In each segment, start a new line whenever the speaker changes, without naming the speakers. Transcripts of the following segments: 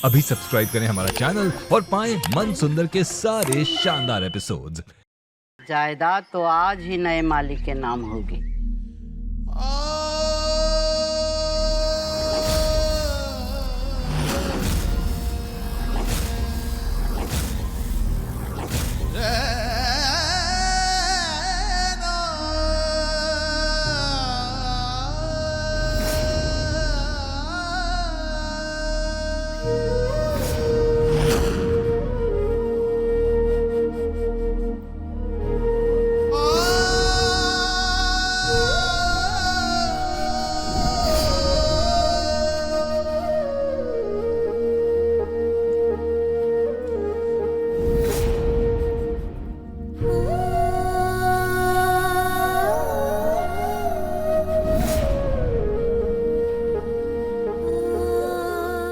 अभी सब्सक्राइब करें हमारा चैनल और पाएं मन सुंदर के सारे शानदार एपिसोड्स।
जायदाद तो आज ही नए मालिक के नाम होगी।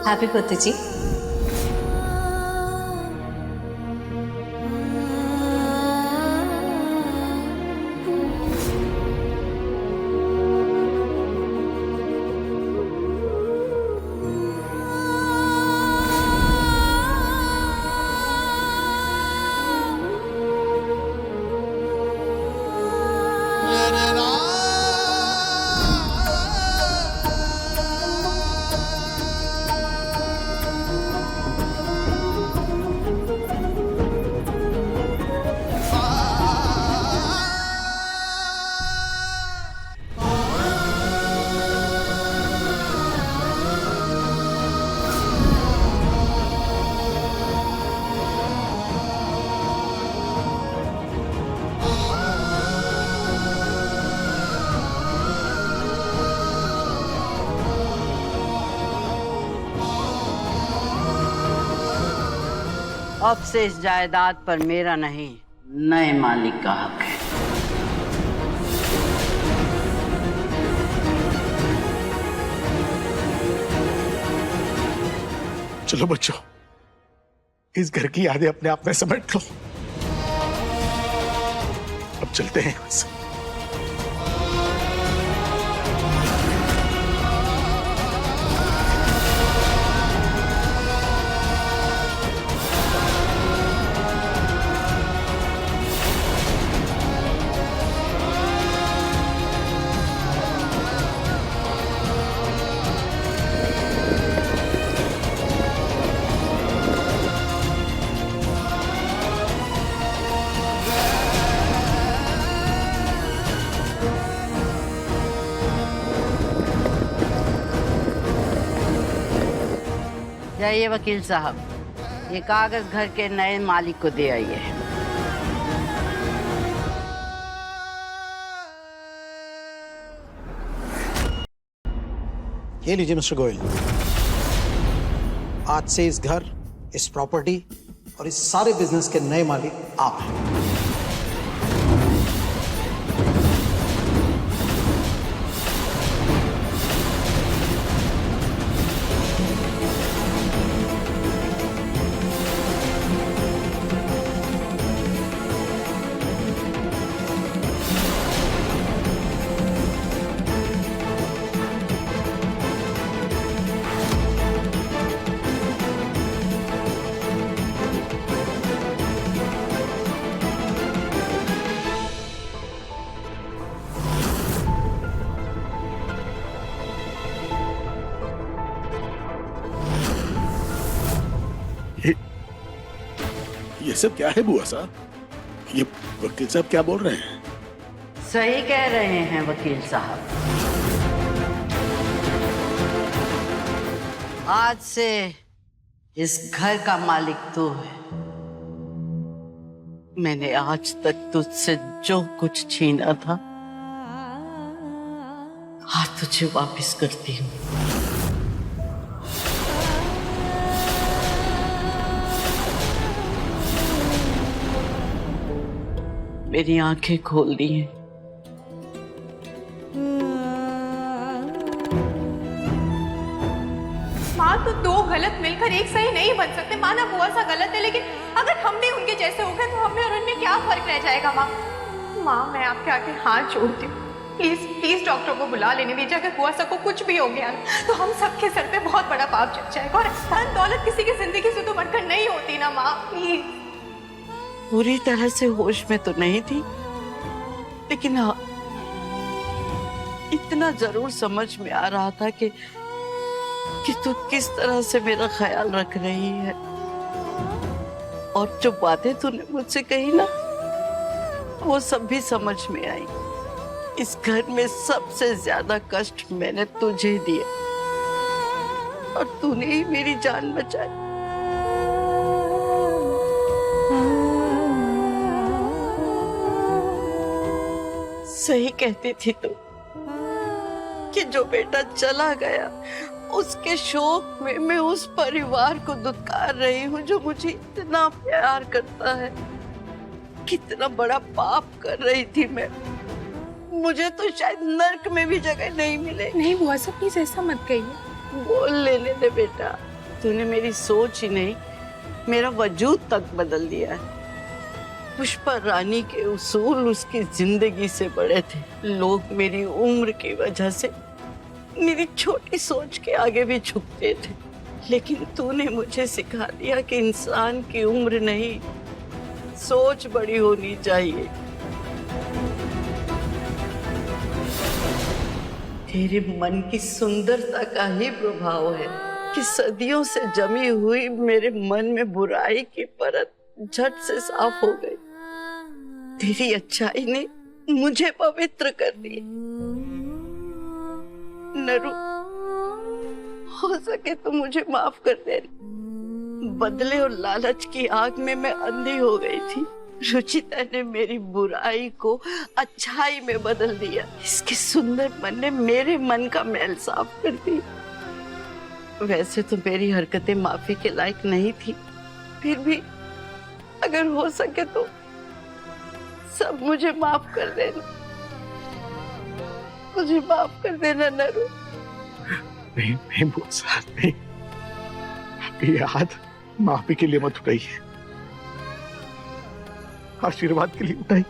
हैप्पी बर्थडे जी।
अब से इस जायदाद पर मेरा नहीं, नए मालिक का हक है।
चलो बच्चों, इस घर की यादें अपने आप में समेट लो। अब चलते हैं यहां से।
जाइए वकील साहब, ये कागज घर के नए मालिक को दे आइए।
ये लीजिए मिस्टर गोयल, आज से इस घर, इस प्रॉपर्टी और इस सारे बिजनेस के नए मालिक आप हैं।
ये सब क्या है बुआ साहब? ये वकील साहब क्या बोल रहे हैं?
सही कह रहे हैं वकील साहब। आज से इस घर का मालिक तू है। मैंने आज तक तुझसे जो कुछ छीना था, आज तुझे वापस करती हूँ। मेरी आंखें खोल दी हैं।
माँ, तो दो गलत मिलकर एक सही नहीं बन सकते। माँ ना बुआ सा गलत है, लेकिन अगर हम भी उनके जैसे हो गए तो हमें और उनमें क्या फर्क रह जाएगा। माँ, मैं आपके आगे हाथ जोड़ती हूँ, प्लीज प्लीज डॉक्टर को बुला लेने दीजिए। अगर बुआ सा को कुछ भी हो गया ना तो हम सबके सर पे बहुत बड़ा पाप चढ़ जाएगा। और धन दौलत किसी की जिंदगी से तो बढ़कर नहीं होती ना माँ, प्लीज।
पूरी तरह से होश में तो नहीं थी, लेकिन हाँ, इतना जरूर समझ में आ रहा था कि तू किस तरह से मेरा ख्याल रख रही है। और जो बातें तूने मुझसे कही ना, वो सब भी समझ में आई। इस घर में सबसे ज्यादा कष्ट मैंने तुझे दिया और तूने ही मेरी जान बचाई। सही कहती थी तू कि जो बेटा चला गया उसके शोक में मैं उस परिवार को दुत्कार रही हूँ जो मुझे इतना प्यार करता है। कितना बड़ा पाप कर रही थी मैं। मुझे तो शायद नर्क में भी जगह नहीं मिले।
नहीं बुआ सा, प्लीज ऐसा मत कहिए।
बोल लेने दे बेटा। तूने मेरी सोच ही नहीं, मेरा वजूद तक बदल दिया है। पुष्पा रानी के उसूल उसकी जिंदगी से बड़े थे। लोग मेरी उम्र की वजह से मेरी छोटी सोच के आगे भी झुकते थे, लेकिन तूने मुझे सिखा दिया कि इंसान की उम्र नहीं, सोच बड़ी होनी चाहिए। तेरे मन की सुंदरता का ही प्रभाव है कि सदियों से जमी हुई मेरे मन में बुराई की परत झट से साफ हो गई। तेरी अच्छाई ने मुझे पवित्र कर दिया। नरू, हो सके तो मुझे माफ कर दे। बदले और लालच की आग में मैं अंधी हो गई थी। रुचिता ने मेरी बुराई को अच्छाई में बदल दिया। इसके सुंदर मन ने मेरे मन का मैल साफ कर दिया। वैसे तो मेरी हरकतें माफी के लायक नहीं थी, फिर भी अगर हो सके तो सब मुझे माफ कर देना। मुझे माफ कर देना नरू।
नहीं नहीं बुआ साहब, नहीं, आपकी याद माफी के लिए मत उठाइए, आशीर्वाद के लिए उठाइए।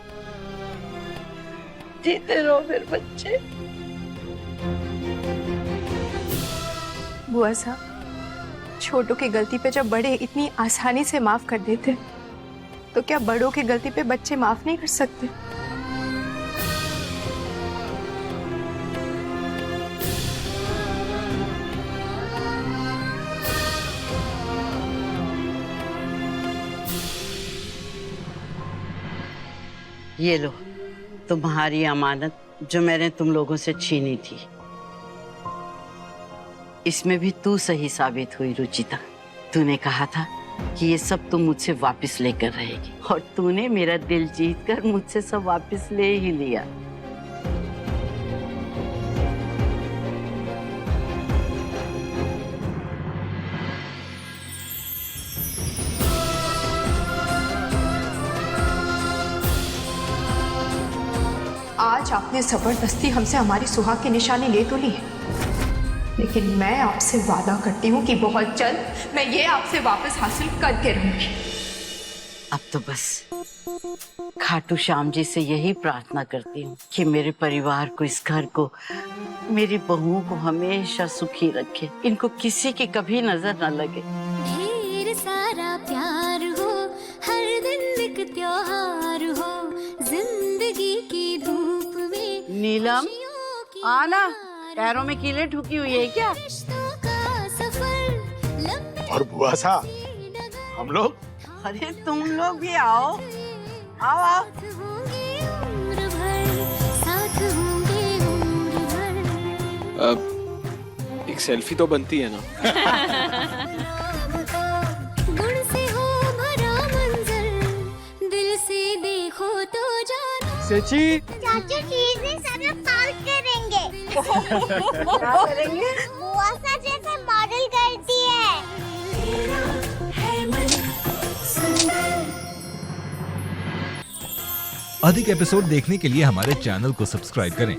जीते रहो मेरे बच्चे।
बुआ सा, छोटों की गलती पे जब बड़े इतनी आसानी से माफ कर देते, तो क्या बड़ों की गलती पे बच्चे माफ नहीं कर सकते?
ये लो तुम्हारी अमानत जो मैंने तुम लोगों से छीनी थी। इसमें भी तू सही साबित हुई रुचिता। तूने कहा था कि ये सब तुम मुझसे वापस लेकर रहेगी, और तूने मेरा दिल जीतकर मुझसे सब वापस ले ही लिया।
आज आपने जबरदस्ती हमसे हमारी सुहाग की निशानी ले तो ली है, लेकिन मैं आपसे वादा करती हूँ कि बहुत जल्द मैं ये आपसे वापस हासिल करके रहूंगी।
अब तो बस खाटू श्याम जी से यही प्रार्थना करती हूँ कि मेरे परिवार को, इस घर को, मेरी बहुओं को हमेशा सुखी रखे। इनको किसी की कभी नजर न लगे।
ढेर सारा प्यार हो, हर दिन एक त्योहार हो, जिंदगी की धूप में।
नीलम, आना, पैरों में कीलें ठुकी हुई है क्या?
और बुआ साहब, हम लोग?
अरे तुम लोग भी आओ, आओ आओ।
एक सेल्फी तो बनती है ना।
गुण से हो भरा मंजर, दिल से देखो तो जानो।
सेची,
चाचू ठीक है, सब लोग पार्क करेंगे।
क्या करेंगे?
बुआ सा जैसे मॉडल करती है।
अधिक एपिसोड देखने के लिए हमारे चैनल को सब्सक्राइब करें